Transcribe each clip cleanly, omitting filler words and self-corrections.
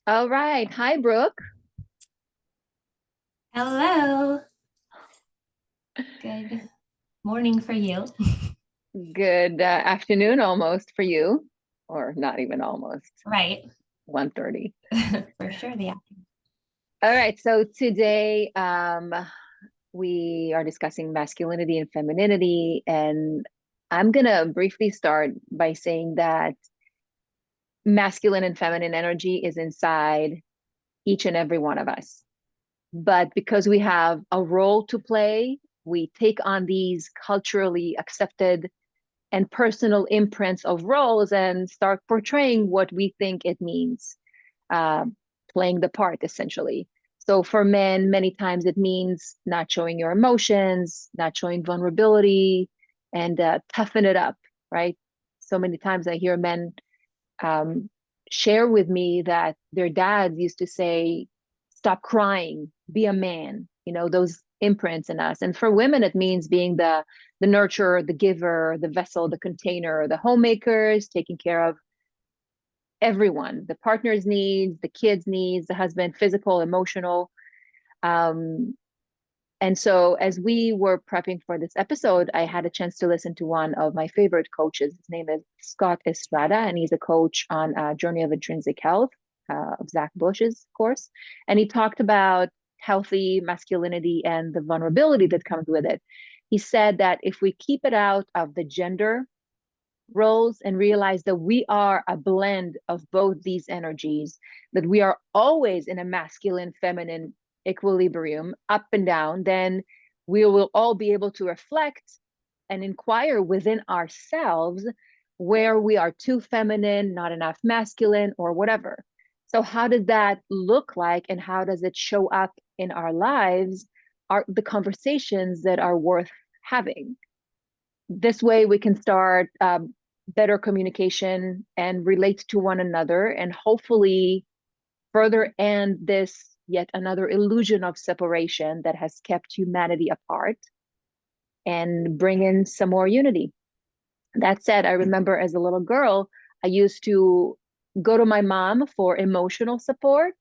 All right. Hi, Brooke. Hello. Good morning for you. Good afternoon almost for you, or not even almost, Right. 1:30. For sure. Yeah. All right. So today we are discussing masculinity and femininity, and I'm gonna briefly start by saying that masculine and feminine energy is inside each and every one of us. But because we have a role to play, we take on these culturally accepted and personal imprints of roles and start portraying what we think it means, uh, playing the part essentially. So for men, many times it means not showing your emotions, not showing vulnerability, and toughen it up, right? So many times I hear men um, share with me that their dads used to say, "Stop crying, be a man." Those imprints in us. And for women, it means being the nurturer, the giver, the vessel, the container, the homemakers, taking care of everyone, the partner's needs, the kids' needs, the husband, physical, emotional. Um, and so, as we were prepping for this episode, I had a chance to listen to one of my favorite coaches. His name is Scott Estrada, and he's a coach on Journey of Intrinsic Health of Zach Bush's course. And he talked about healthy masculinity and the vulnerability that comes with it. He said that if we keep it out of the gender roles and realize that we are a blend of both these energies, that we are always in a masculine, feminine equilibrium, up and down, then we will all be able to reflect and inquire within ourselves where we are too feminine, not enough masculine, or whatever. So, how does that look like, and how does it show up in our lives? Are the conversations that are worth having? This way we can start better communication and relate to one another, and hopefully further end this yet another illusion of separation that has kept humanity apart and bring in some more unity. That said, I remember as a little girl, I used to go to my mom for emotional support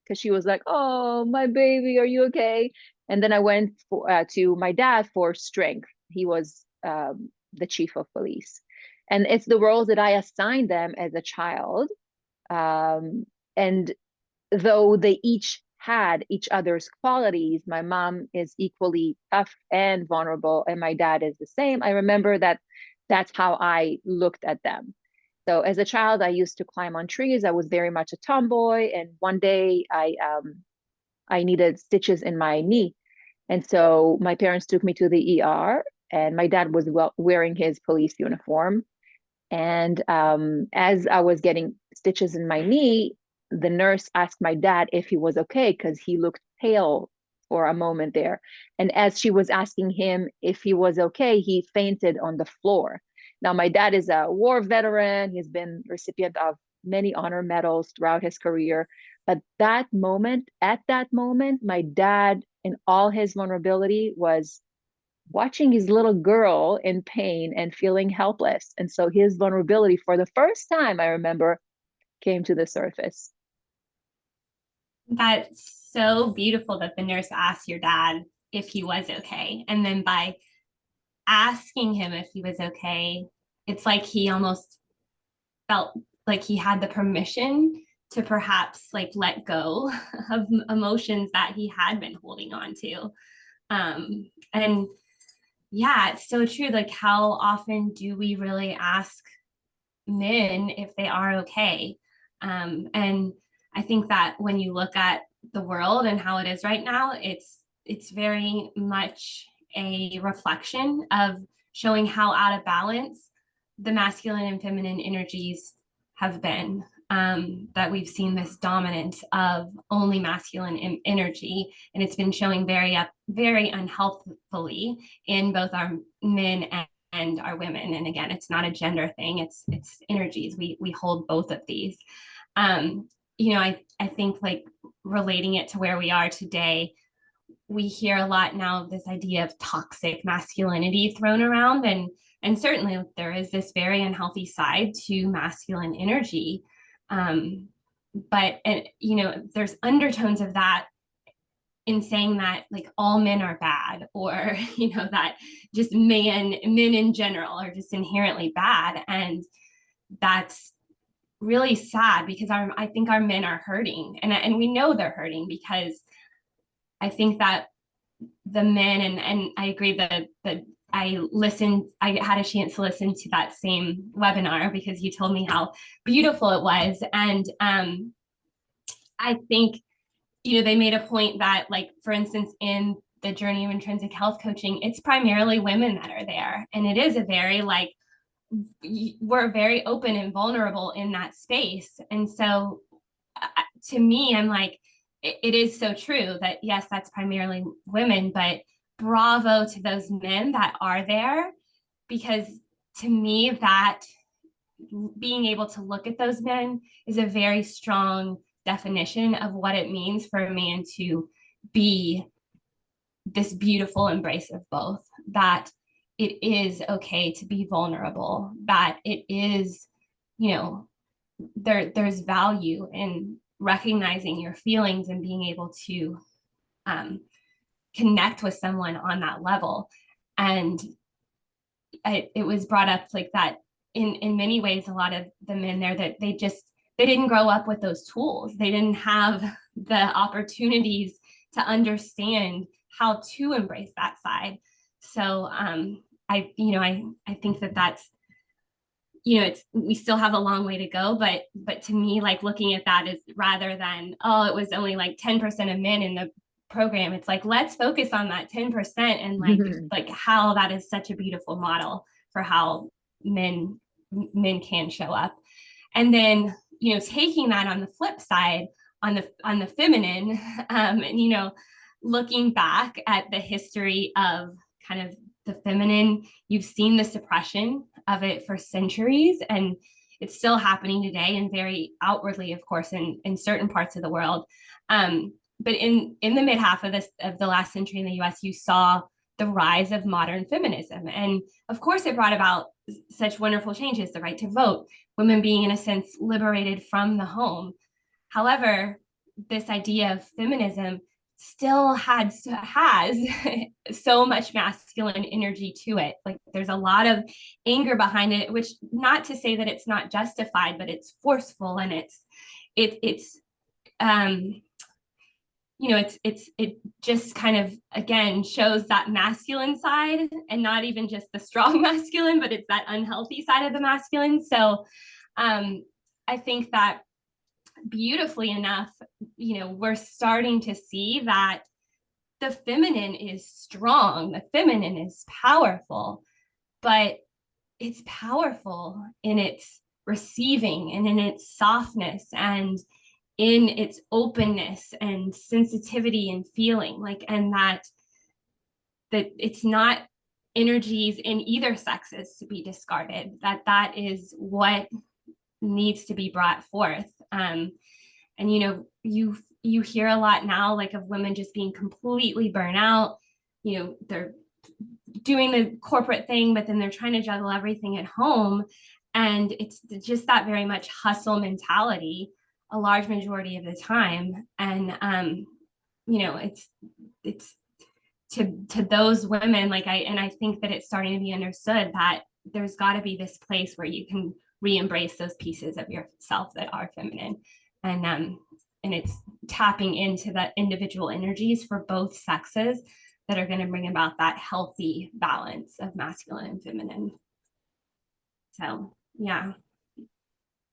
because she was like, "Oh, my baby, are you okay?" And then I went to my dad for strength. He was the chief of police. And it's the roles that I assigned them as a child. Um, and though they each had each other's qualities, my mom is equally tough and vulnerable, and my dad is the same. I remember that that's how I looked at them. So as a child, I used to climb on trees. I was very much a tomboy, and one day I needed stitches in my knee, and so my parents took me to the ER, and my dad was wearing his police uniform. And as I was getting stitches in my knee, the nurse asked my dad if he was okay because he looked pale for a moment there. And as she was asking him if he was okay, he fainted on the floor. Now, my dad is a war veteran. He's been recipient of many honor medals throughout his career. But at that moment, my dad, in all his vulnerability, was watching his little girl in pain and feeling helpless. And so his vulnerability, for the first time, I remember, came to the surface. That's so beautiful that the nurse asked your dad if he was okay. And then by asking him if he was okay, it's like he almost felt like he had the permission to perhaps like let go of emotions that he had been holding on to. And yeah, it's so true. Like, how often do we really ask men if they are okay? And I think that when you look at the world and how it is right now, it's very much a reflection of showing how out of balance the masculine and feminine energies have been. That we've seen this dominance of only masculine energy, and it's been showing very unhealthfully in both our men and our women. And again, it's not a gender thing; it's energies. We hold both of these. Um, I think like relating it to where we are today, we hear a lot now of this idea of toxic masculinity thrown around, and certainly there is this very unhealthy side to masculine energy. um, but and you know, there's undertones of that in saying that like all men are bad, or you know, that just men in general are just inherently bad. And that's really sad because I think our men are hurting, and we know they're hurting, because I think that the men, and I agree that I had a chance to listen to that same webinar because you told me how beautiful it was. And I think, you know, they made a point that, like, for instance, in the journey of intrinsic health coaching, it's primarily women that are there. And it is a very, like, we're very open and vulnerable in that space. And so to me, I'm like, it is so true that yes, that's primarily women, but bravo to those men that are there, because to me, that being able to look at those men is a very strong definition of what it means for a man to be this beautiful embrace of both, that it is okay to be vulnerable, that it is, you know, there's value in recognizing your feelings and being able to um, connect with someone on that level. And it was brought up like that in many ways, a lot of the men there, that they didn't grow up with those tools. They didn't have the opportunities to understand how to embrace that side. So I think that that's, you know, it's, we still have a long way to go, but to me, like, looking at that is, rather than, oh, it was only like 10% of men in the program, it's like, let's focus on that 10%, and like how that is such a beautiful model for how men can show up. And then, you know, taking that on the flip side, on the feminine, and you know, looking back at the history of kind of the feminine, you've seen the suppression of it for centuries, and it's still happening today, and very outwardly, of course, in certain parts of the world. But in the mid half of the last century in the US, you saw the rise of modern feminism. And of course, it brought about such wonderful changes: the right to vote, women being, in a sense, liberated from the home. However, this idea of feminism still has so much masculine energy to it. Like, there's a lot of anger behind it, which, not to say that it's not justified, but it's forceful, and it's you know, it just kind of, again, shows that masculine side, and not even just the strong masculine, but it's that unhealthy side of the masculine. So I think that, beautifully enough, you know, we're starting to see that the feminine is strong, the feminine is powerful, but it's powerful in its receiving, and in its softness, and in its openness and sensitivity and feeling, like, and that it's not energies in either sexes to be discarded, that is what needs to be brought forth. And you know, you hear a lot now, like, of women just being completely burnt out. You know, they're doing the corporate thing, but then they're trying to juggle everything at home, and it's just that very much hustle mentality a large majority of the time. And you know, it's to those women, like, I think that it's starting to be understood that there's got to be this place where you can re-embrace those pieces of yourself that are feminine. And it's tapping into that individual energies for both sexes that are going to bring about that healthy balance of masculine and feminine. So yeah.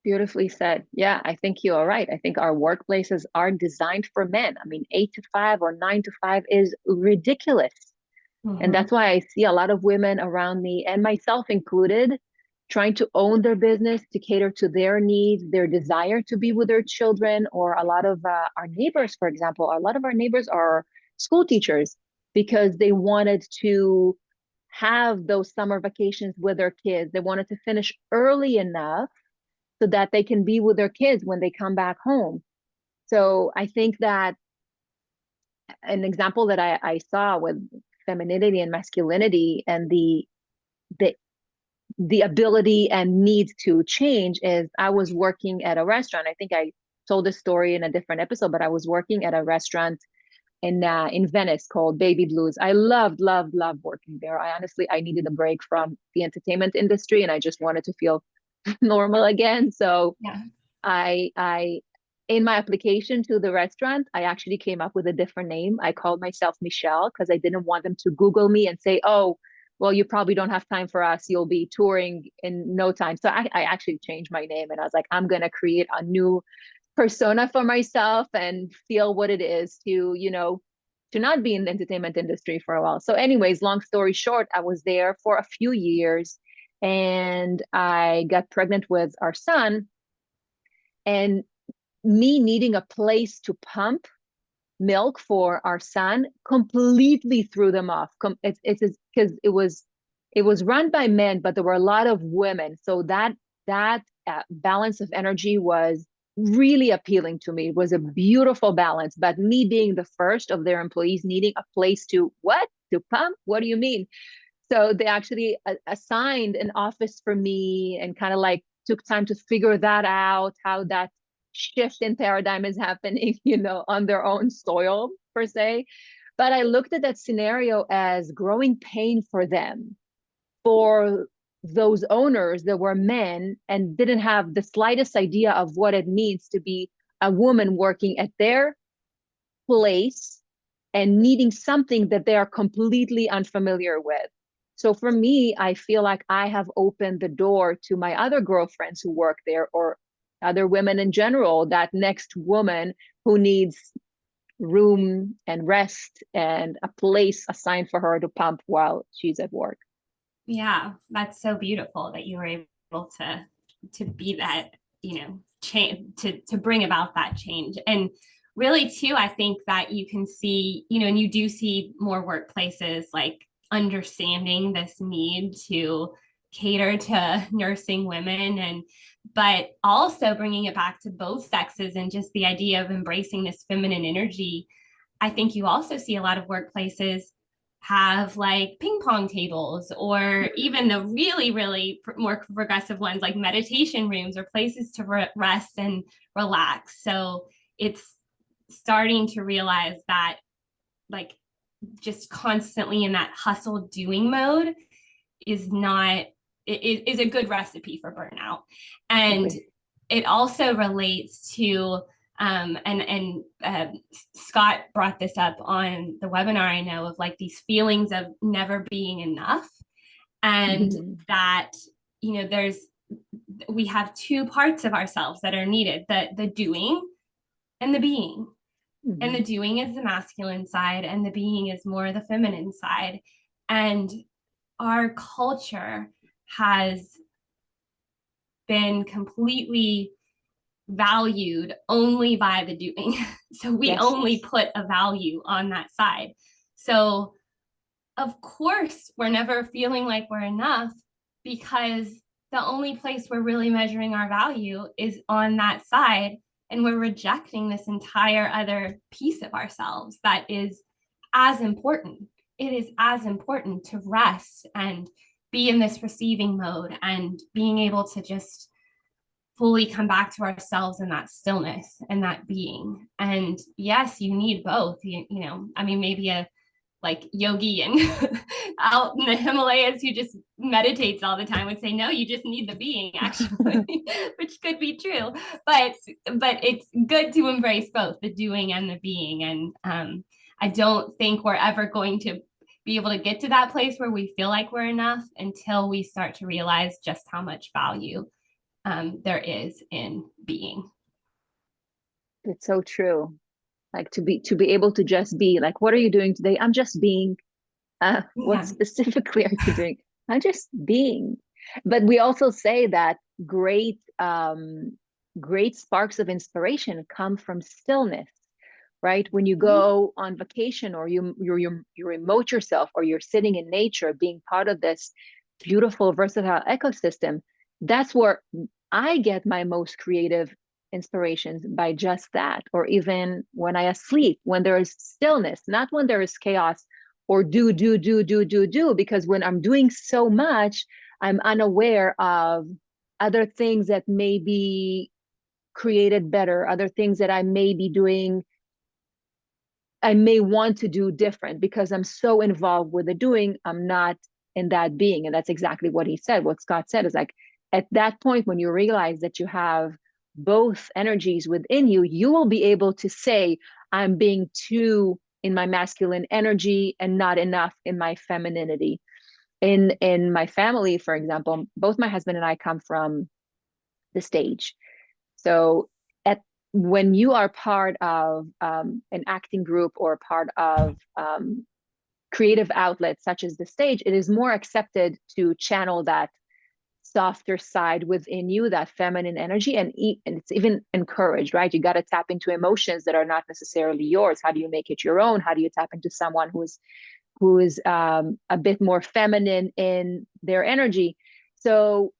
Beautifully said. Yeah, I think you are right. I think our workplaces are designed for men. I mean, 8 to 5 or 9 to 5 is ridiculous. And that's why I see a lot of women around me, and myself included, trying to own their business to cater to their needs, their desire to be with their children. Or a lot of our neighbors, for example, a lot of our neighbors are school teachers because they wanted to have those summer vacations with their kids. They wanted to finish early enough so that they can be with their kids when they come back home. So I think that an example that I saw with femininity and masculinity, and the the ability and need to change, is I was working at a restaurant. I think I told this story in a different episode, but I was working at a restaurant in Venice called Baby Blues. I loved working there. I needed a break from the entertainment industry, and I just wanted to feel normal again. So Yeah. I in my application to the restaurant, I actually came up with a different name. I called myself Michelle because I didn't want them to Google me and say, "Oh, well, you probably don't have time for us. You'll be touring in no time." So I actually changed my name, and I was like, I'm gonna create a new persona for myself and feel what it is to, to not be in the entertainment industry for a while. So, anyways, long story short, I was there for a few years and I got pregnant with our son. And me needing a place to pump milk for our son completely threw them off. It's because it was run by men, but there were a lot of women. So that balance of energy was really appealing to me. It was a beautiful balance. But me being the first of their employees needing a place to pump? What do you mean? So they actually assigned an office for me and kind of like took time to figure that out, how that shift in paradigm is happening, on their own soil per se. But I looked at that scenario as growing pain for them, for those owners that were men and didn't have the slightest idea of what it means to be a woman working at their place and needing something that they are completely unfamiliar with. So for me, I feel like I have opened the door to my other girlfriends who work there, or other women in general, that next woman who needs room and rest and a place assigned for her to pump while she's at work. Yeah, that's so beautiful that you were able to be that, change, to bring about that change. And really too, I think that you can see, and you do see more workplaces like understanding this need to cater to nursing women, and but also bringing it back to both sexes and just the idea of embracing this feminine energy. I think you also see a lot of workplaces have like ping pong tables, or even the really more progressive ones like meditation rooms or places to rest and relax. So it's starting to realize that, like, just constantly in that hustle doing mode is not, it is a good recipe for burnout. And it also relates to Scott brought this up on the webinar, I know, of like these feelings of never being enough. And that, we have two parts of ourselves that are needed, the doing and the being. And the doing is the masculine side, and the being is more the feminine side. And our culture has been completely valued only by the doing. So we only put a value on that side. So of course, we're never feeling like we're enough, because the only place we're really measuring our value is on that side. And we're rejecting this entire other piece of ourselves that is as important. It is as important to rest and be in this receiving mode and being able to just fully come back to ourselves in that stillness and that being. And yes, you need both. I mean, maybe a like yogi and out in the Himalayas who just meditates all the time would say, no, you just need the being, actually, which could be true. But it's good to embrace both the doing and the being. And I don't think we're ever going to be able to get to that place where we feel like we're enough until we start to realize just how much value there is in being. It's so true. Like to be able to just be like, what are you doing today? I'm just being. What specifically are you doing? I'm just being. But we also say that great sparks of inspiration come from stillness, right? When you go on vacation, or you remote yourself, or you're sitting in nature, being part of this beautiful, versatile ecosystem, that's where I get my most creative inspirations, by just that. Or even when I asleep, when there is stillness, not when there is chaos or do, because when I'm doing so much, I'm unaware of other things that maybe created better, other things that I may be doing, I may want to do different because I'm so involved with the doing, I'm not in that being. And that's exactly what he said. What Scott said is like, at that point, when you realize that you have both energies within you, you will be able to say, I'm being too in my masculine energy and not enough in my femininity. In my family, for example, both my husband and I come from the stage. So at when you are part of an acting group or part of creative outlets such as the stage, it is more accepted to channel that softer side within you, that feminine energy, and it's even encouraged, right? You got to tap into emotions that are not necessarily yours. How do you make it your own? How do you tap into someone who is a bit more feminine in their energy? So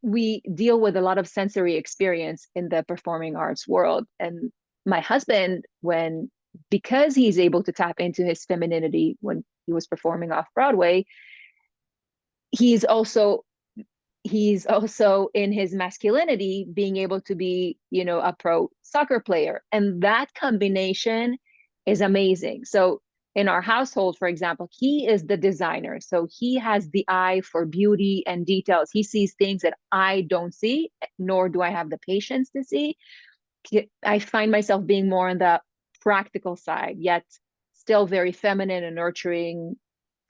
we deal with a lot of sensory experience in the performing arts world. And my husband, when because he's able to tap into his femininity when he was performing off Broadway, he's also he's also in his masculinity being able to be, a pro soccer player. And that combination is amazing. So in our household, for example, he is the designer. So he has the eye for beauty and details. He sees things that I don't see, nor do I have the patience to see. I find myself being more on the practical side, yet still very feminine and nurturing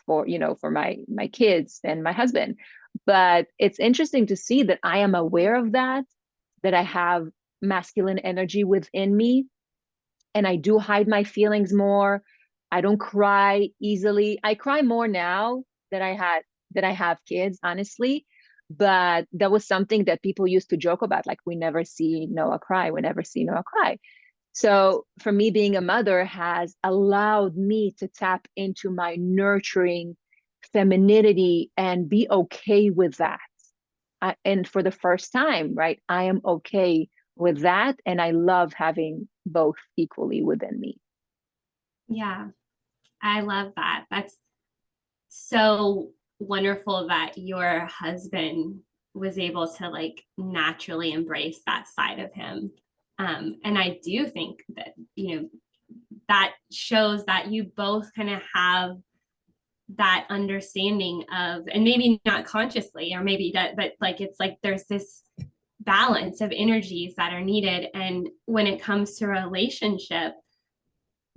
for my kids and my husband. But it's interesting to see that I am aware of that I have masculine energy within me, and I do hide my feelings more. I don't cry easily. I cry more now that I have kids, honestly. But that was something that people used to joke about, like, we never see Noah cry, we never see Noah cry. So for me, being a mother has allowed me to tap into my nurturing femininity and be okay with that. And for the first time, right, I am okay with that. And I love having both equally within me. Yeah, I love that. That's so wonderful that your husband was able to like naturally embrace that side of him. And I do think that, that shows that you both kind of have that understanding of, and maybe not consciously, or maybe that, but like it's like there's this balance of energies that are needed. And when it comes to relationship,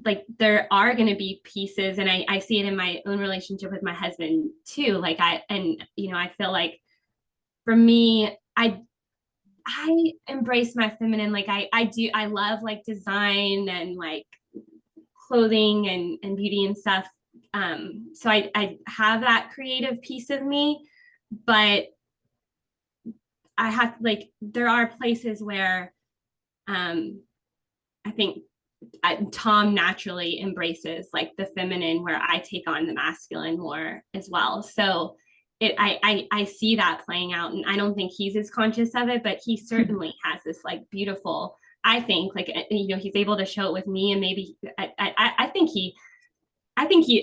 like there are going to be pieces, and I see it in my own relationship with my husband too. Like I feel like for me, I embrace my feminine. Like I love like design and like clothing and beauty and stuff. So I have that creative piece of me, but I have like there are places where I think Tom naturally embraces like the feminine, where I take on the masculine more as well. So I see that playing out, and I don't think he's as conscious of it, but he certainly has this like beautiful. I think like he's able to show it with me, and maybe I think he,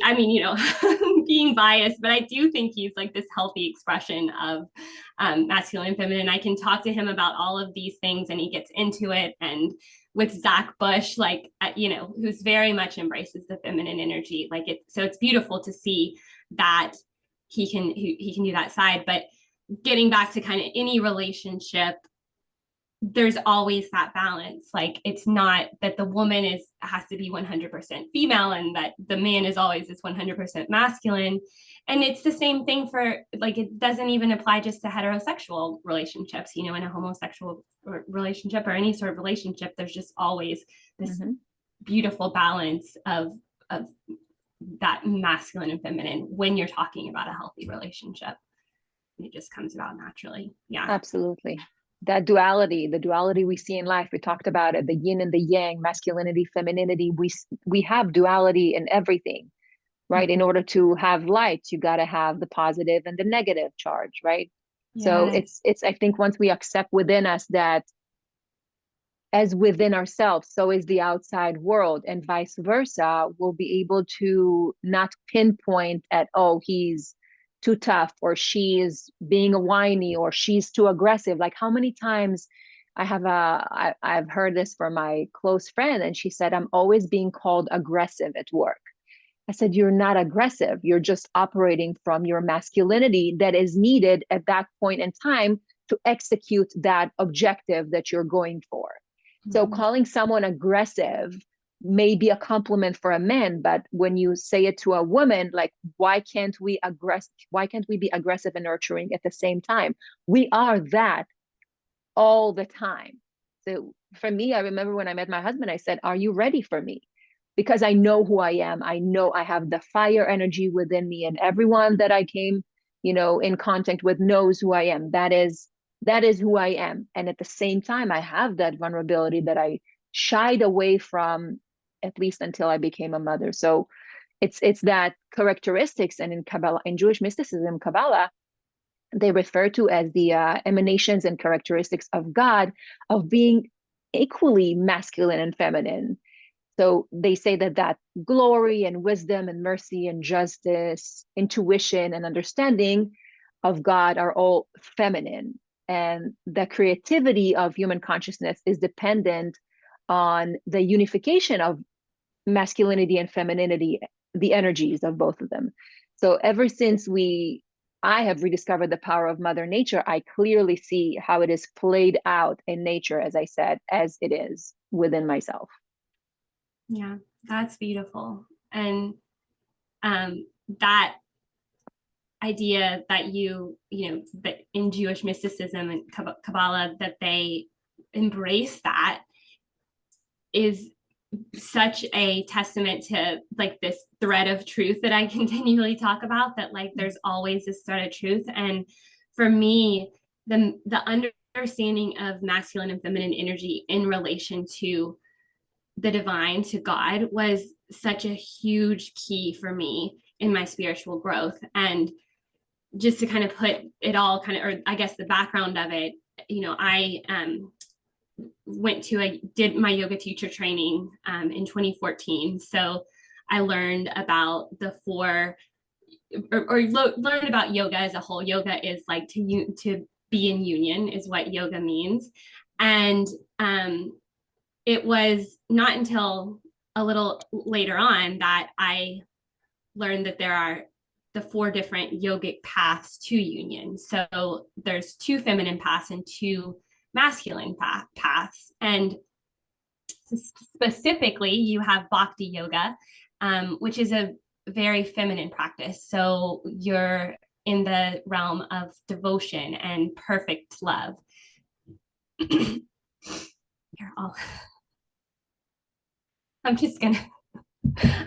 I mean, being biased, but I do think he's like this healthy expression of masculine and feminine. I can talk to him about all of these things and he gets into it. And with Zach Bush, like, who's very much embraces the feminine energy. Like so it's beautiful to see that he can do that side. But getting back to kind of any relationship, there's always that balance. Like it's not that the woman has to be 100% female and that the man is always this 100% masculine. And it's the same thing for like, it doesn't even apply just to heterosexual relationships, in a homosexual relationship or any sort of relationship, there's just always this beautiful balance of that masculine and feminine when you're talking about a healthy relationship. It just comes about naturally. Yeah. Absolutely. That duality, the duality we see in life, we talked about it, the yin and the yang, masculinity, femininity. We have duality in everything, right? In order to have light, you got to have the positive and the negative charge, right? So it's I think once we accept within us that as within ourselves, so is the outside world, and vice versa, we'll be able to not pinpoint at, oh, he's too tough, or she is being a whiny, or she's too aggressive. Like how many times I've heard this from my close friend, and she said, I'm always being called aggressive at work. I said, you're not aggressive. You're just operating from your masculinity that is needed at that point in time to execute that objective that you're going for. So Mhm. calling someone aggressive may be a compliment for a man, but when you say it to a woman, like, why can't we be aggressive and nurturing at the same time? We are that all the time. So for me, I remember when I met my husband, I said, are you ready for me? Because I know who I am. I know I have the fire energy within me, and everyone that I came, in contact with knows who I am. That is who I am. And at the same time, I have that vulnerability that I shied away from, at least until I became a mother. So it's that characteristics, and in Kabbalah, in Jewish mysticism, Kabbalah, they refer to as the emanations and characteristics of God, of being equally masculine and feminine. So they say that glory and wisdom and mercy and justice, intuition and understanding of God are all feminine. And the creativity of human consciousness is dependent on the unification of masculinity and femininity, the energies of both of them. So ever since I have rediscovered the power of Mother Nature, I clearly see how it is played out in nature, as I said, as it is within myself. Yeah, that's beautiful. And that idea that that in Jewish mysticism and Kabbalah, that they embrace that is such a testament to like this thread of truth that I continually talk about, that like there's always this thread of truth. And for me, the understanding of masculine and feminine energy in relation to the divine, to God, was such a huge key for me in my spiritual growth. And just to kind of put it all kind of, or I guess the background of it, I did my yoga teacher training in 2014. So I learned about the four, learned about yoga as a whole. Yoga is like to be in union is what yoga means. And it was not until a little later on that I learned that there are the four different yogic paths to union. So there's two feminine paths and two masculine paths. And specifically, you have bhakti yoga, which is a very feminine practice. So you're in the realm of devotion and perfect love. You're all. I'm just gonna.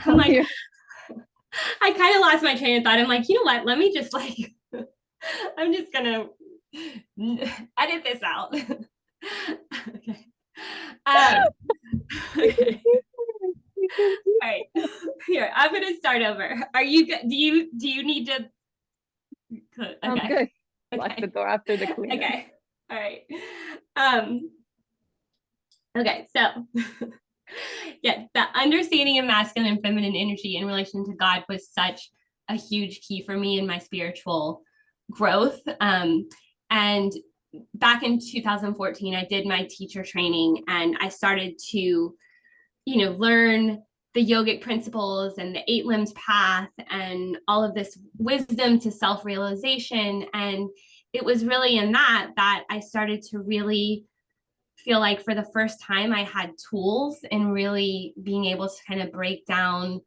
I'm like, Here. I kind of lost my train of thought. I'm like, you know what? Let me just like, I'm just gonna edit this out. Okay. Okay. All right. Here, I'm gonna start over. Are you good? Do you need to? Okay. I'm good. Lock Okay. the door after the cleaner. Okay. All right. Okay. So, yeah, the understanding of masculine and feminine energy in relation to God was such a huge key for me in my spiritual growth. And back in 2014, I did my teacher training, and I started to, learn the yogic principles and the 8 limbs path and all of this wisdom to self-realization. And it was really in that I started to really feel like for the first time I had tools and really being able to kind of break down.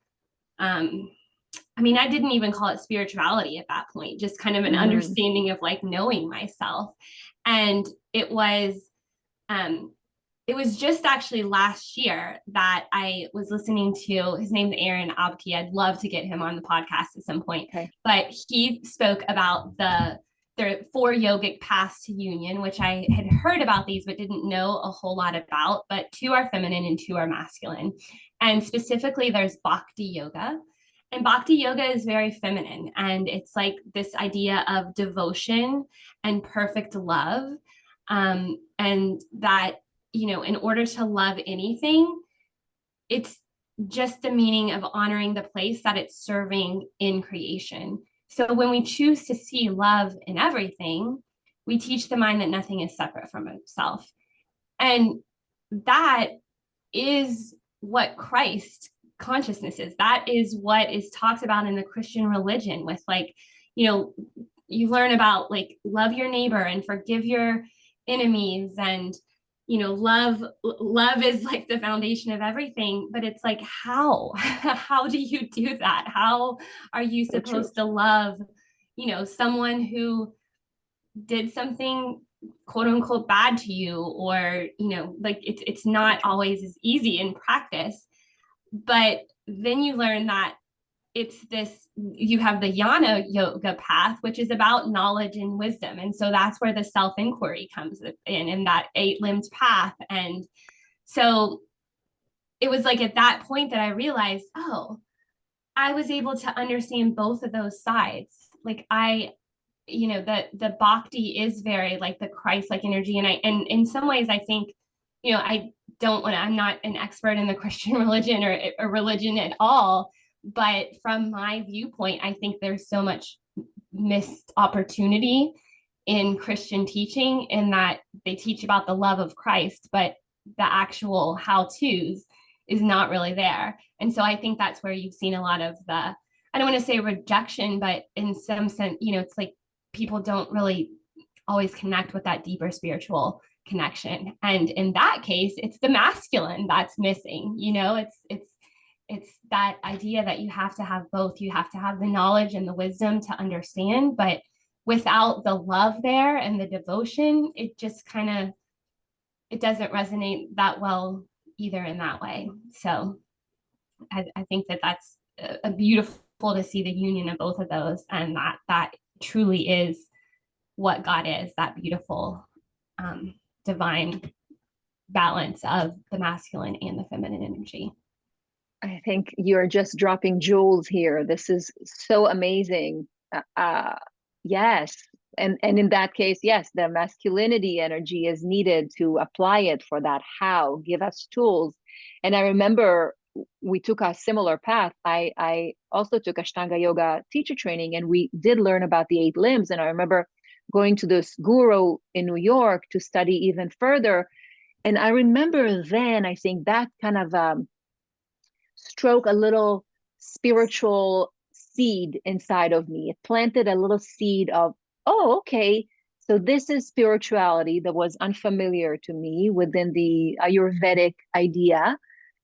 I didn't even call it spirituality at that point, just kind of an understanding of like knowing myself. And it was just actually last year that I was listening to, his name's Aaron Abke. I'd love to get him on the podcast at some point. Okay. But he spoke about there are 4 yogic paths to union, which I had heard about these, but didn't know a whole lot about. But 2 are feminine and 2 are masculine. And specifically, there's bhakti yoga. And bhakti yoga is very feminine. And it's like this idea of devotion and perfect love. And that, in order to love anything, it's just the meaning of honoring the place that it's serving in creation. So when we choose to see love in everything, we teach the mind that nothing is separate from itself. And that is what Christ consciousness is. That is what is talked about in the Christian religion with, like, you know, you learn about like love your neighbor and forgive your enemies, and you know, love is like the foundation of everything. But it's like, how do you do that? How are you So true. supposed to love, you know, someone who did something quote unquote bad to you? Or you know, like it's not always as easy in practice. But then you learn that it's this, you have the Jnana yoga path, which is about knowledge and wisdom. And so that's where the self inquiry comes in that 8-limbed path. And so it was like at that point that I realized, oh, I was able to understand both of those sides. Like you know, the bhakti is very like the Christ-like energy. And in some ways I think, you know, I'm not an expert in the Christian religion or religion at all, but from my viewpoint, I think there's so much missed opportunity in Christian teaching, in that they teach about the love of Christ, but the actual how-tos is not really there. And so I think that's where you've seen a lot of the, I don't want to say rejection, but in some sense, you know, it's like people don't really always connect with that deeper spiritual connection. And in that case, it's the masculine that's missing. You know, it's that idea that you have to have both. You have to have the knowledge and the wisdom to understand, but without the love there and the devotion, it just kind of, it doesn't resonate that well either in that way. So I think that that's a beautiful to see the union of both of those, and that truly is what God is, that beautiful divine balance of the masculine and the feminine energy. I think you're just dropping jewels here. This is so amazing. Yes. And in that case, yes, the masculinity energy is needed to apply it for that how, give us tools. And I remember we took a similar path. I also took Ashtanga yoga teacher training, and we did learn about the 8 limbs. And I remember going to this guru in New York to study even further. And I remember then, I think that kind of stroke a little spiritual seed inside of me. It planted a little seed of, oh, okay, so this is spirituality that was unfamiliar to me within the Ayurvedic idea.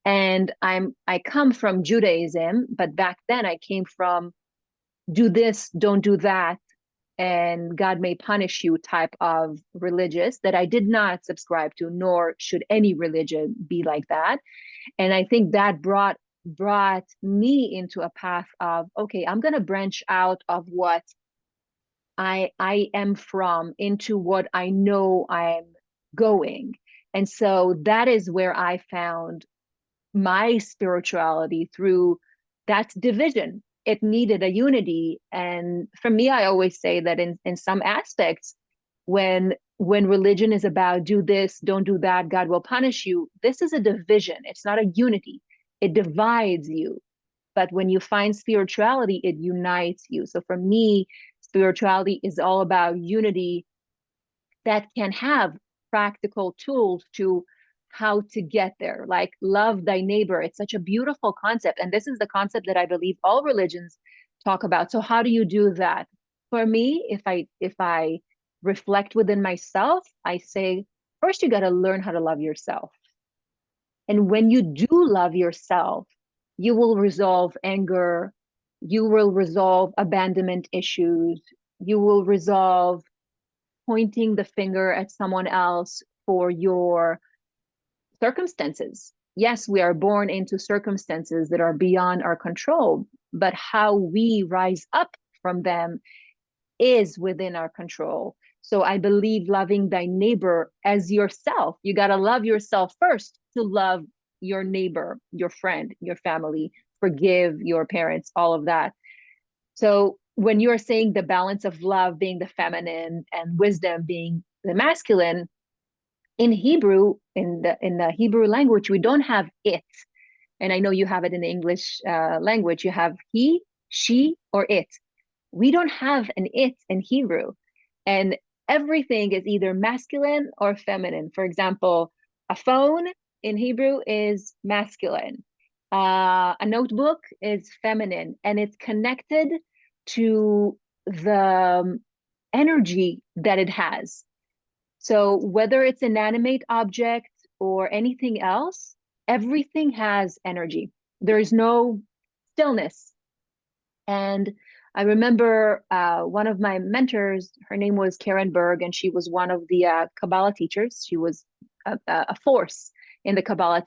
And I come from Judaism, but back then I came from do this, don't do that, and God may punish you type of religious that I did not subscribe to, nor should any religion be like that. And I think that brought me into a path of, okay, I'm going to branch out of what I am from into what I know I'm going. And so that is where I found my spirituality, through that division. It needed a unity. And for me, I always say that in some aspects, when religion is about do this, don't do that, God will punish you, this is a division. It's not a unity. It divides you. But when you find spirituality, it unites you. So for me, spirituality is all about unity that can have practical tools to how to get there, like love thy neighbor. It's such a beautiful concept. And this is the concept that I believe all religions talk about. So how do you do that? For me, if I reflect within myself, I say, first you got to learn how to love yourself. And when you do love yourself, you will resolve anger, you will resolve abandonment issues, you will resolve pointing the finger at someone else for your circumstances. Yes, we are born into circumstances that are beyond our control, but how we rise up from them is within our control. So I believe loving thy neighbor as yourself. You got to love yourself first to love your neighbor, your friend, your family, forgive your parents, all of that. So when you're saying the balance of love being the feminine and wisdom being the masculine, in Hebrew, in the Hebrew language, we don't have it. And I know you have it in the English language. You have he, she, or it. We don't have an it in Hebrew. And everything is either masculine or feminine. For example, A phone in Hebrew is masculine. A notebook is feminine, and it's connected to the energy that it has. So whether it's an inanimate object or anything else, everything has energy. There's no stillness. And I remember one of my mentors, her name was Karen Berg, and she was one of the Kabbalah teachers. She was a force in the Kabbalah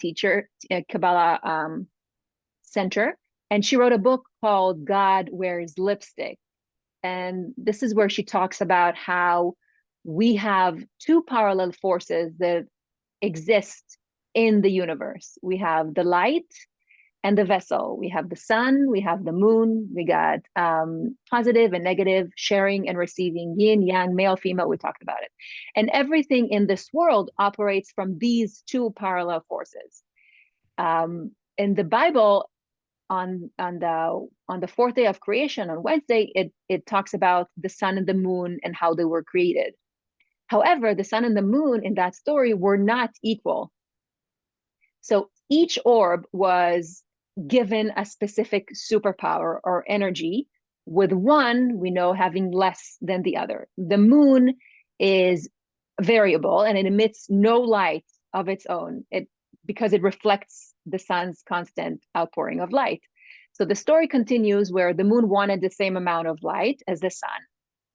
center. And she wrote a book called God Wears Lipstick. And this is where she talks about how we have two parallel forces that exist in the universe. We have the light and the vessel. We have the sun, we have the moon, we got positive and negative, sharing and receiving, yin, yang, male, female, we talked about it. And everything in this world operates from these two parallel forces. In the Bible, on the fourth day of creation, on Wednesday, it talks about the sun and the moon and how they were created. However, the sun and the moon in that story were not equal. So each orb was given a specific superpower or energy, with one we know having less than the other. The moon is variable and it emits no light of its own because it reflects the sun's constant outpouring of light. So the story continues where the moon wanted the same amount of light as the sun.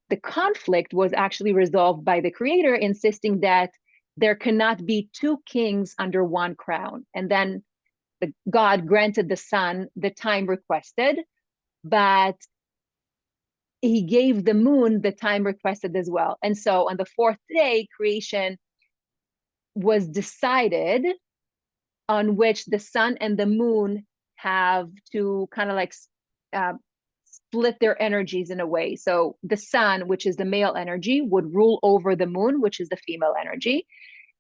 The conflict was actually resolved by the creator insisting that there cannot be two kings under one crown. And then God granted the sun the time requested, but he gave the moon the time requested as well. And so on the fourth day, creation was decided, on which the sun and the moon have to kind of like split their energies in a way. So the sun, which is the male energy, would rule over the moon, which is the female energy.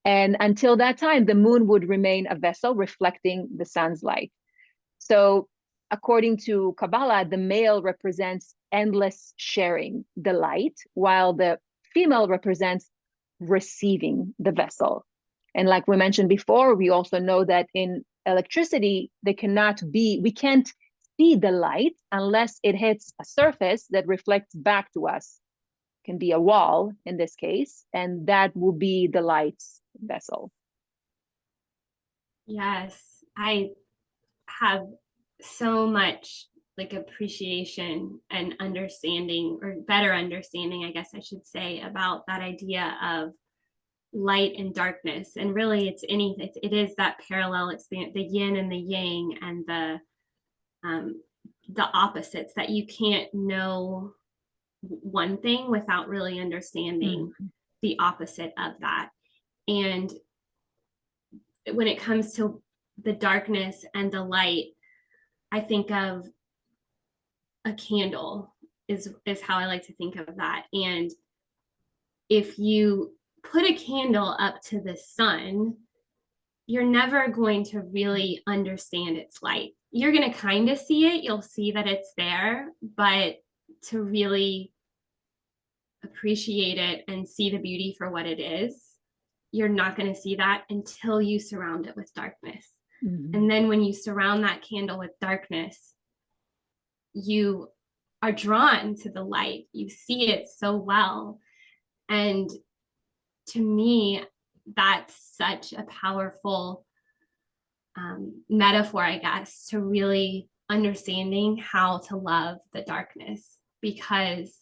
And until that time, the moon would remain a vessel reflecting the sun's light. So according to Kabbalah, the male represents endless sharing the light, while the female represents receiving the vessel. And like we mentioned before, we also know that in electricity, we can't see the light unless it hits a surface that reflects back to us. It can be a wall in this case, and that will be the light's vessel. Yes, I have so much like appreciation and understanding, or better understanding, I guess I should say, about that idea of light and darkness. And really it is that parallel experience, the yin and the yang, and the opposites, that you can't know one thing without really understanding the opposite of that. And when it comes to the darkness and the light, I think of a candle is how I like to think of that. And if you put a candle up to the sun, you're never going to really understand its light. You're going to kind of see it, you'll see that it's there, but to really appreciate it and see the beauty for what it is, you're not going to see that until you surround it with darkness. And then when you surround that candle with darkness, you are drawn to the light. You see it so well. And to me, that's such a powerful metaphor, I guess, to really understanding how to love the darkness. Because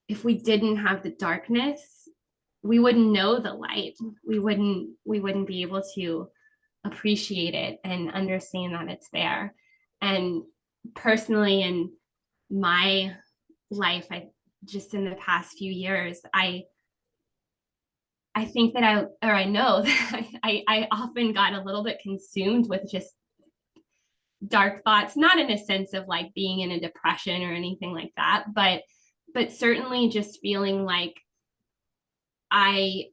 if we didn't have the darkness, we wouldn't know the light. We wouldn't be able to appreciate it and understand that it's there. And personally, in my life, just in the past few years, I think that I know that I often got a little bit consumed with just dark thoughts, not in a sense of like being in a depression or anything like that, but certainly just feeling like I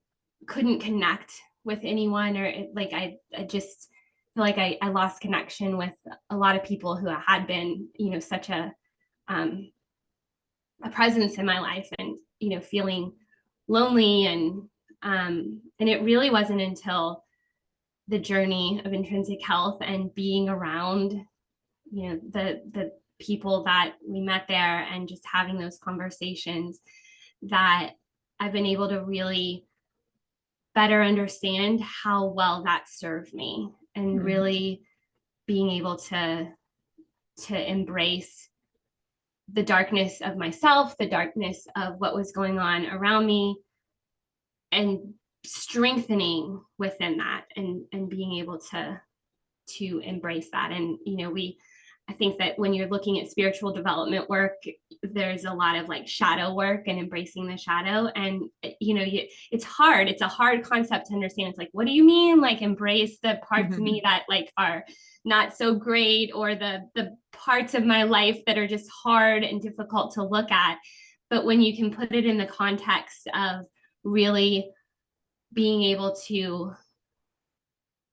couldn't connect with anyone, or like I just feel like I lost connection with a lot of people who had been, such a presence in my life, and feeling lonely, and it really wasn't until the journey of intrinsic health and being around, the people that we met there and just having those conversations, that I've been able to really better understand how well that served me, and really being able to embrace the darkness of myself, the darkness of what was going on around me, and strengthening within that, and being able to embrace that. And I think that when you're looking at spiritual development work, there's a lot of like shadow work and embracing the shadow. And it's hard. It's a hard concept to understand. It's like, what do you mean? Like, embrace the parts of me that like are not so great, or the parts of my life that are just hard and difficult to look at. But when you can put it in the context of really being able to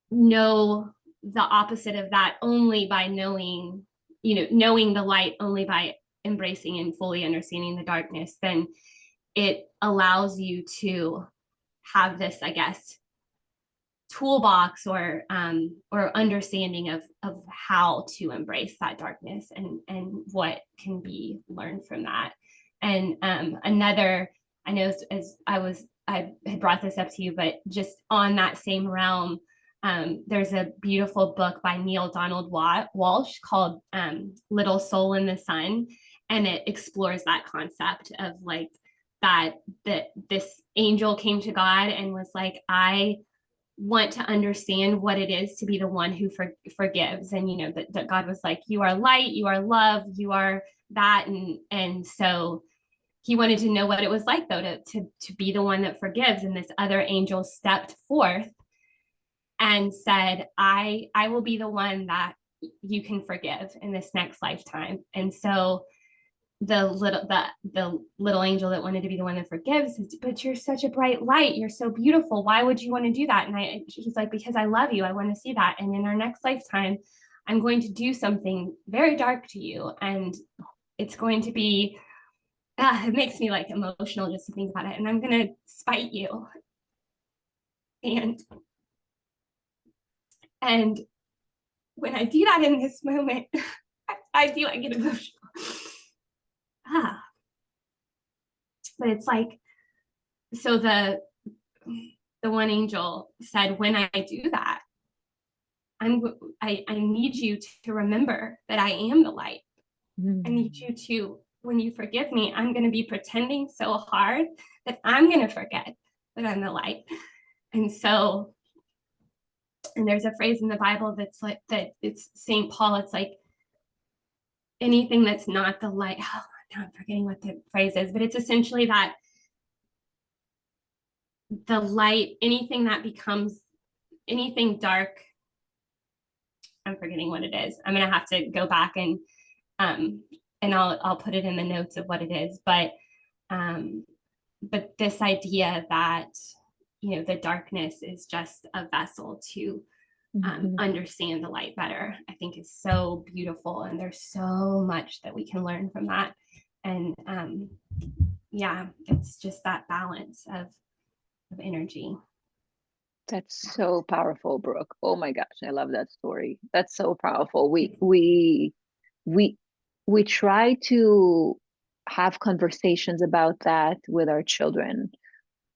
know the opposite of that only by knowing the light, only by embracing and fully understanding the darkness, then it allows you to have this, I guess, toolbox or understanding of how to embrace that darkness, and what can be learned from that. And another, I know, as I had brought this up to you, but just on that same realm, there's a beautiful book by Neil Donald Walsh called Little Soul in the Sun, and it explores that concept of like that this angel came to God and was like, I want to understand what it is to be the one who forgives. And that God was like, you are light, you are love, you are that. And so he wanted to know what it was like, though, to be the one that forgives. And this other angel stepped forth and said, I will be the one that you can forgive in this next lifetime. And so the little angel that wanted to be the one that forgives says, but you're such a bright light, you're so beautiful, why would you want to do that? And he's like, because I love you, I want to see that, and in our next lifetime I'm going to do something very dark to you, and it's going to be it makes me like emotional just to think about it, and I'm going to spite you. And when I do that in this moment, I feel I get emotional. But it's like, so the one angel said, when I do that, I need you to remember that I am the light. I need you to, when you forgive me, I'm going to be pretending so hard that I'm going to forget that I'm the light. And so, and there's a phrase in the Bible that's like, that it's St. Paul, it's like, anything that's not the light, now I'm forgetting what the phrase is, but it's essentially that the light, anything that becomes anything dark, I'm forgetting what it is. I'm gonna have to go back and I'll put it in the notes of what it is. But this idea that the darkness is just a vessel to understand the light better, I think is so beautiful, and there's so much that we can learn from that. And yeah, it's just that balance of energy. That's so powerful, Brooke. Oh my gosh, I love that story. That's so powerful. We try to have conversations about that with our children.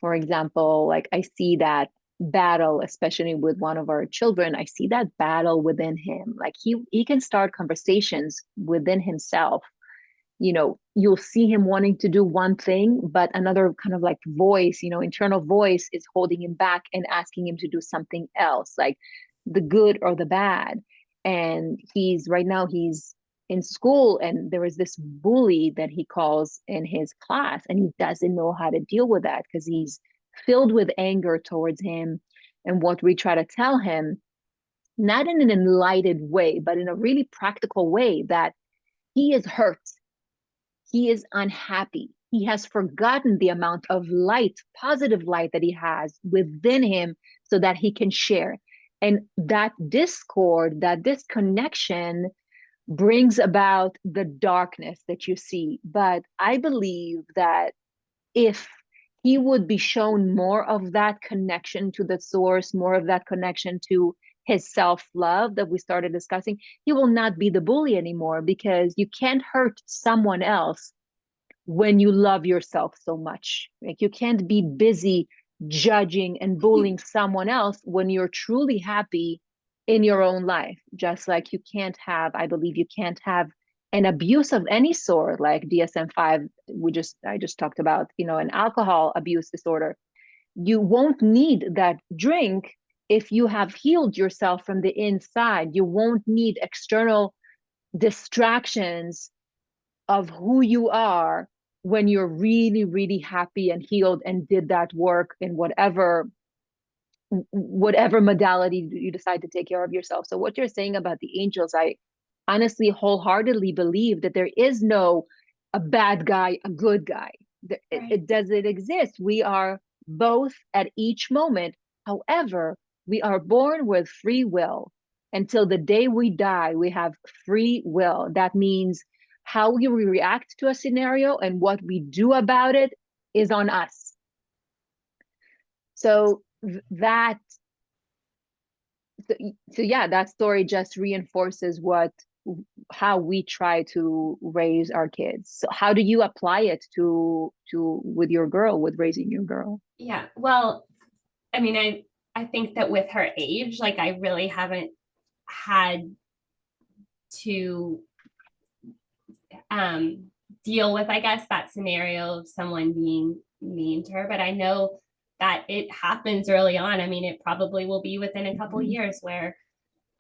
For example, like I see that battle, especially with one of our children, I see that battle within him. Like he can start conversations within himself. You'll see him wanting to do one thing, but another kind of like voice, internal voice is holding him back and asking him to do something else, like the good or the bad. And right now he's in school, and there is this bully that he calls in his class, and he doesn't know how to deal with that because he's filled with anger towards him. And what we try to tell him, not in an enlightened way, but in a really practical way, that he is hurt, he is unhappy, he has forgotten the amount of light, positive light that he has within him, so that he can share. And that discord, that disconnection brings about the darkness that you see. But I believe that if he would be shown more of that connection to the source, more of that connection to his self-love that we started discussing, he will not be the bully anymore, because you can't hurt someone else when you love yourself so much. Like, you can't be busy judging and bullying someone else when you're truly happy in your own life. Just like you can't have, I believe you can't have an abuse of any sort, like DSM-5, I just talked about, an alcohol abuse disorder. You won't need that drink if you have healed yourself from the inside. You won't need external distractions of who you are when you're really, really happy and healed and did that work in whatever modality you decide to take care of yourself. So what you're saying about the angels, I honestly wholeheartedly believe that there is no a bad guy, a good guy. Right. It doesn't exist. We are both at each moment. However, we are born with free will. Until the day we die, we have free will. That means how we react to a scenario and what we do about it is on us. So that so yeah, that story just reinforces what how we try to raise our kids. So how do you apply it to with your girl, with raising your girl? Yeah. Well, I mean, I think that with her age, like I really haven't had to deal with, I guess, that scenario of someone being mean to her. But I know that it happens early on. I mean, it probably will be within a couple Mhm. years where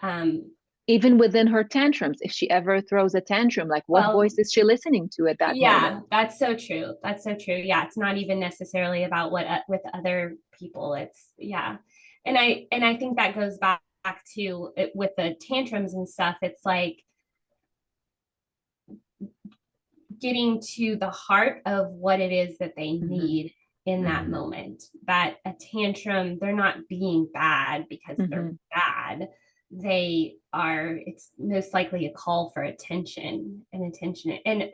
um Even within her tantrums, if she ever throws a tantrum, like what well, voice is she listening to at that yeah, moment? that's so true. That's so true. Yeah, it's not even necessarily about what with other people. It's yeah. And I think that goes back to it with the tantrums and stuff. It's like getting to the heart of what it is that they Mm-hmm. need in that Mm-hmm. moment. That a tantrum, they're not being bad because they're Mm-hmm. bad. They are, it's most likely a call for attention and attention. And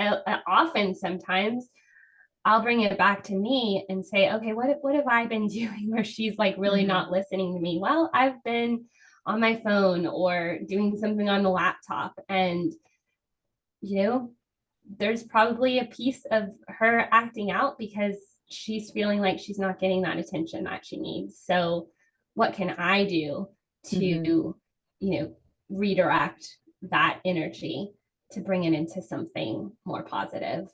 often, sometimes I'll bring it back to me and say, okay, what have I been doing where she's like really Mm-hmm. not listening to me? Well, I've been on my phone or doing something on the laptop. And, you know, there's probably a piece of her acting out because she's feeling like she's not getting that attention that she needs. So, what can I do to, Mm-hmm. redirect that energy to bring it into something more positive?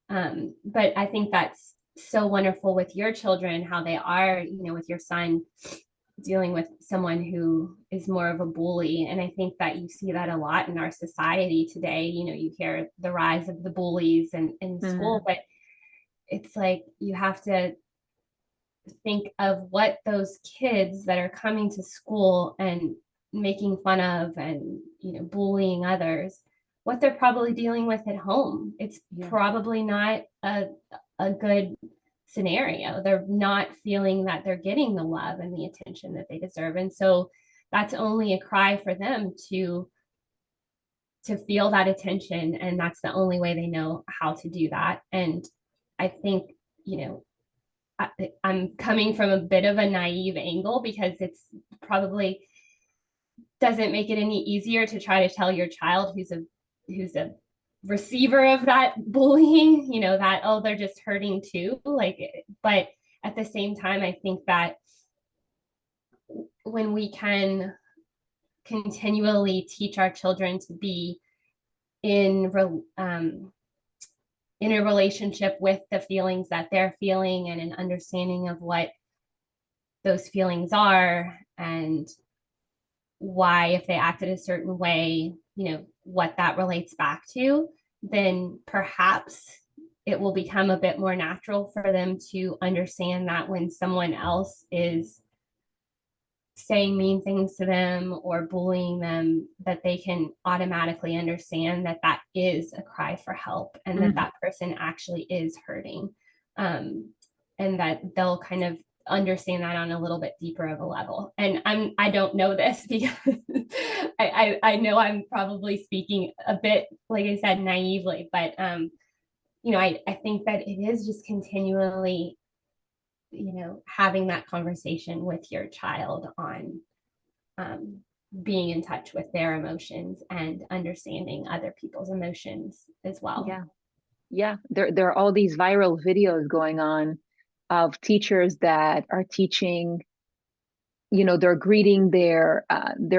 But I think that's so wonderful with your children, how they are, with your son dealing with someone who is more of a bully. And I think that you see that a lot in our society today. You hear the rise of the bullies in school, Mm-hmm. but it's like you have to think of what those kids that are coming to school and making fun of and bullying others, what they're probably dealing with at home. It's Yeah. probably not a good scenario. They're not feeling that they're getting the love and the attention that they deserve. And so that's only a cry for them to feel that attention. And that's the only way they know how to do that. And I think, you know, I'm coming from a bit of a naive angle because it's probably doesn't make it any easier to try to tell your child who's a receiver of that bullying, that, oh, they're just hurting too. Like, but at the same time, I think that when we can continually teach our children to be in in a relationship with the feelings that they're feeling and an understanding of what those feelings are and why, if they acted a certain way, what that relates back to, then perhaps it will become a bit more natural for them to understand that when someone else is saying mean things to them or bullying them, that they can automatically understand that that is a cry for help and that Mm-hmm. that person actually is hurting. And that they'll kind of understand that on a little bit deeper of a level. And I don't know this because I know I'm probably speaking a bit, like I said, naively, but I think that it is just continually having that conversation with your child on um, being in touch with their emotions and understanding other people's emotions as well. Yeah. Yeah. There are all these viral videos going on of teachers that are teaching, they're greeting their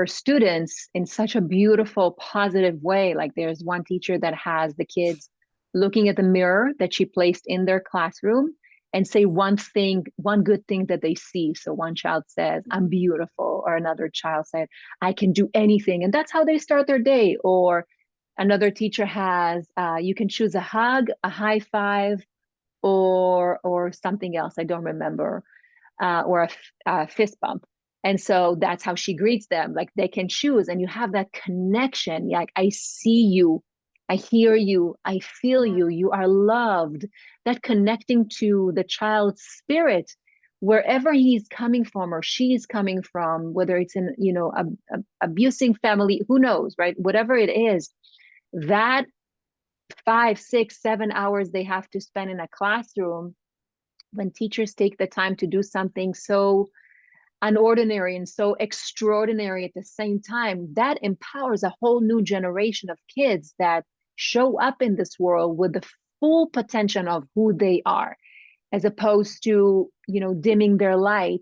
students in such a beautiful, positive way. Like there's one teacher that has the kids looking at the mirror that she placed in their classroom and say one good thing that they see. So one child says, "I'm beautiful," or another child said, "I can do anything." And that's how they start their day. Or another teacher has, you can choose a hug, a high five, or something else. I don't remember, or a fist bump. And so that's how she greets them. Like they can choose, and you have that connection. Like, I see you, I hear you, I feel you, you are loved. That connecting to the child's spirit, wherever he's coming from or she's coming from, whether it's in, abusing family, who knows, right? Whatever it is, that 5, 6, 7 hours they have to spend in a classroom, when teachers take the time to do something so unordinary and so extraordinary at the same time, that empowers a whole new generation of kids that show up in this world with the full potential of who they are, as opposed to, dimming their light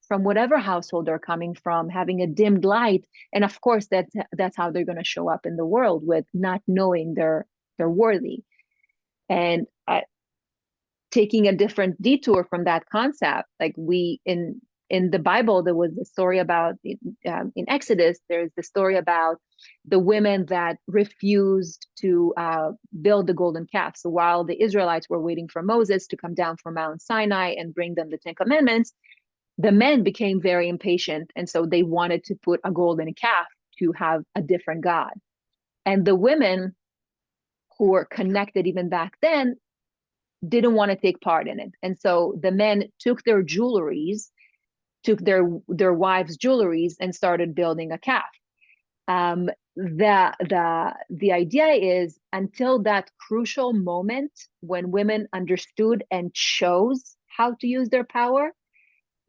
from whatever household they're coming from, having a dimmed light. And of course, that's how they're going to show up in the world, with not knowing they're worthy. And taking a different detour from that concept, like we in the Bible, there was the story about, in Exodus, there's the story about the women that refused to build the golden calf. So while the Israelites were waiting for Moses to come down from Mount Sinai and bring them the Ten Commandments, the men became very impatient, and so they wanted to put a golden calf to have a different god. And the women, who were connected even back then, didn't want to take part in it. And so the men took their jewelries, took their wives' jewelries, and started building a calf. The idea is, until that crucial moment when women understood and chose how to use their power,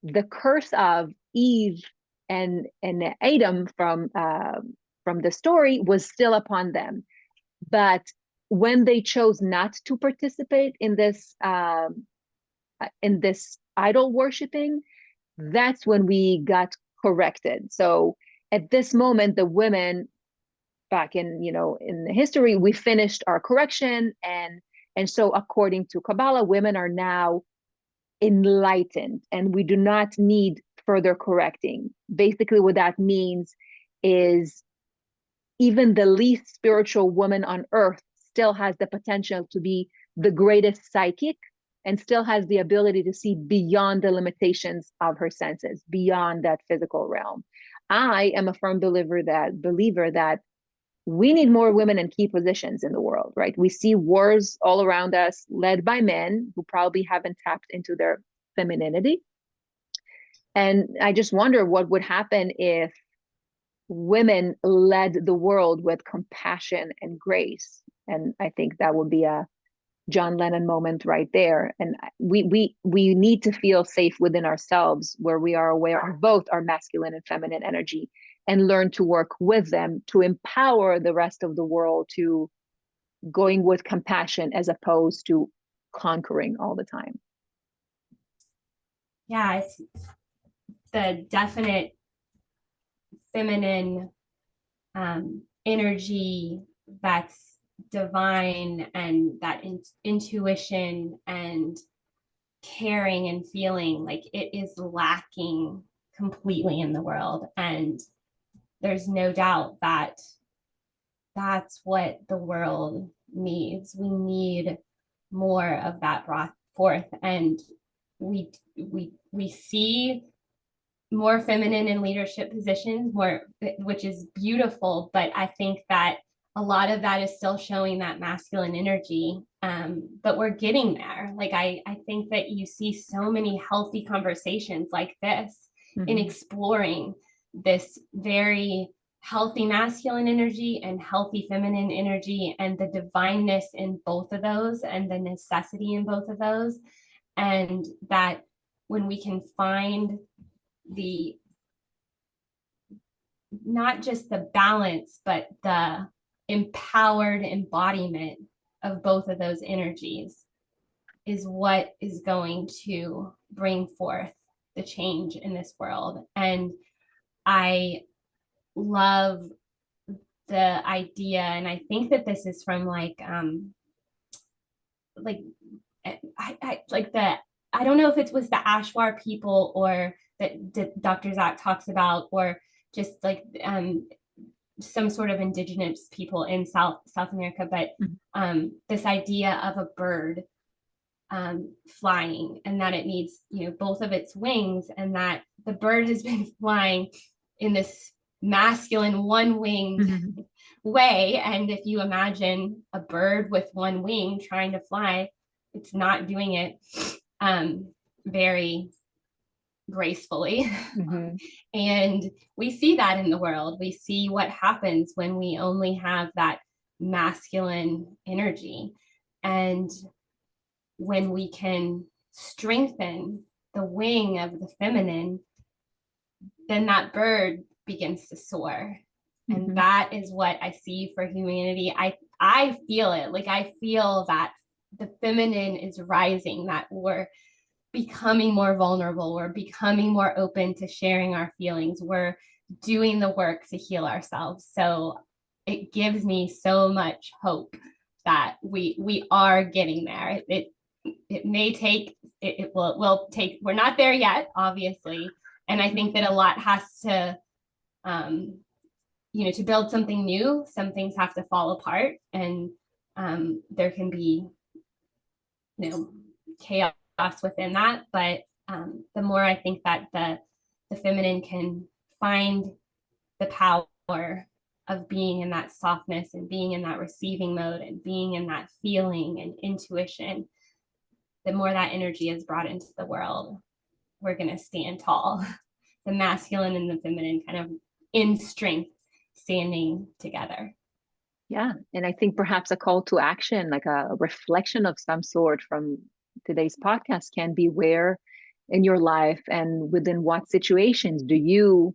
the curse of Eve and Adam from the story was still upon them. But when they chose not to participate in this idol worshiping, that's when we got corrected. So at this moment, the women back in the history, we finished our correction, and so according to Kabbalah, women are now enlightened, and we do not need further correcting. Basically, what that means is, even the least spiritual woman on earth still has the potential to be the greatest psychic, and still has the ability to see beyond the limitations of her senses, beyond that physical realm. I am a firm believer that we need more women in key positions in the world, right? We see wars all around us led by men who probably haven't tapped into their femininity. And I just wonder what would happen if women led the world with compassion and grace. And I think that would be a John Lennon moment right there. And we need to feel safe within ourselves, where we are aware of both our masculine and feminine energy, and learn to work with them to empower the rest of the world to going with compassion, as opposed to conquering all the time. Yeah, it's the definite feminine energy that's divine, and that intuition and caring and feeling, like it is lacking completely in the world. And there's no doubt that that's what the world needs. We need more of that brought forth, and we see more feminine in leadership positions, more, which is beautiful. But I think that a lot of that is still showing that masculine energy. But we're getting there. Like I think that you see so many healthy conversations like this in exploring this very healthy masculine energy and healthy feminine energy, and the divineness in both of those, and the necessity in both of those. And that when we can find the, not just the balance, but the empowered embodiment of both of those energies, is what is going to bring forth the change in this world. And I love the idea, and I think that this is from like like the, I don't know if it was the Ashwar people or that Dr. Zach talks about, or just like some sort of indigenous people in South America, but this idea of a bird flying, and that it needs, you know, both of its wings, and that the bird has been flying in this masculine one-winged way. And if you imagine a bird with one wing trying to fly, it's not doing it very gracefully. And we see that in the world. We see what happens when we only have that masculine energy. And when we can strengthen the wing of the feminine, then that bird begins to soar. And that is what I see for humanity. I feel it. Like, I feel that the feminine is rising, that we're becoming more vulnerable, we're becoming more open to sharing our feelings, we're doing the work to heal ourselves. So it gives me so much hope that we are getting there. It may take, it will take, we're not there yet, obviously. And I think that a lot has to, you know, to build something new, some things have to fall apart, and there can be, you know, chaos within that. But the more I think that the feminine can find the power of being in that softness and being in that receiving mode and being in that feeling and intuition, the more that energy is brought into the world, we're going to stand tall. The masculine and the feminine kind of in strength, standing together. Yeah. And I think perhaps a call to action, like a reflection of some sort from today's podcast, can be where in your life and within what situations do you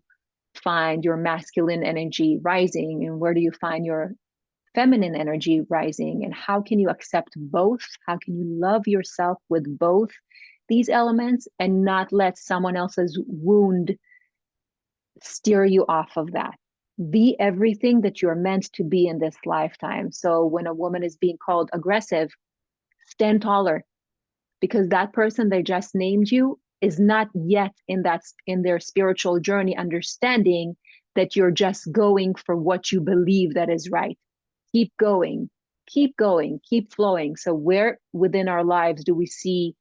find your masculine energy rising, and where do you find your feminine energy rising, and how can you accept both? How can you love yourself with both these elements and not let someone else's wound steer you off of that? Be everything that you're meant to be in this lifetime. So when a woman is being called aggressive, stand taller, because that person they just named you is not yet in their spiritual journey understanding that you're just going for what you believe that is right. Keep going, keep going, keep flowing. So where within our lives do we see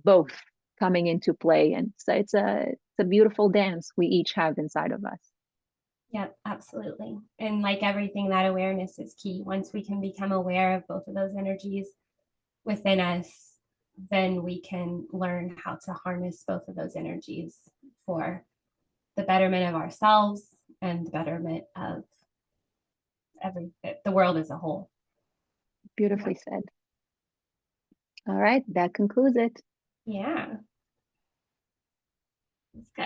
both coming into play? And so it's a beautiful dance we each have inside of us. Yeah, absolutely. And like everything, that awareness is key. Once we can become aware of both of those energies within us, then we can learn how to harness both of those energies for the betterment of ourselves and the betterment of the world as a whole. Beautifully said. All right, that concludes it. Yeah. It's good.